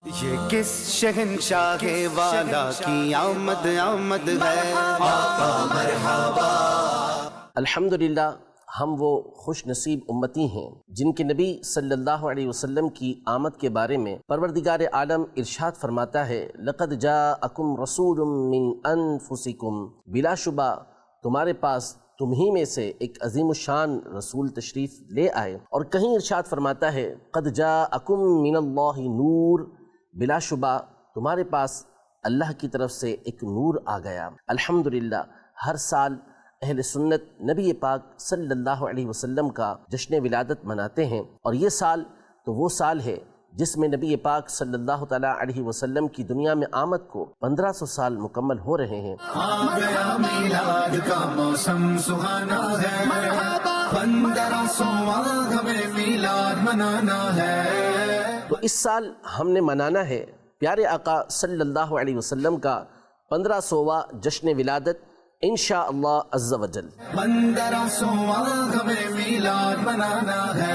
یہ کس شہنشاہ والا کی آمد آمد ہے، آقا مرحبا۔ الحمدللہ ہم وہ خوش نصیب امتی ہیں جن کے نبی صلی اللہ علیہ وسلم کی آمد کے بارے میں پروردگار عالم ارشاد فرماتا ہے، لقد جاءکم رسول من انفسکم، بلا شبہ تمہارے پاس تم ہی میں سے ایک عظیم الشان رسول تشریف لے آئے۔ اور کہیں ارشاد فرماتا ہے، قد جاءکم من اللہ نور، بلا شبہ تمہارے پاس اللہ کی طرف سے ایک نور آ گیا۔ الحمدللہ ہر سال اہل سنت نبی پاک صلی اللہ علیہ وسلم کا جشن ولادت مناتے ہیں، اور یہ سال تو وہ سال ہے جس میں نبی پاک صلی اللہ تعالیٰ علیہ وسلم کی دنیا میں آمد کو 1500 سال مکمل ہو رہے ہیں۔ آ گیا میلاد کا موسم سہانا ہے، 1500 ہمیں میلاد منانا ہے۔ تو اس سال ہم نے منانا ہے پیارے آقا صلی اللہ علیہ وسلم کا 1500واں جشن ولادت انشاءاللہ عز و جل۔ 1500 ہمیں میلاد منانا ہے۔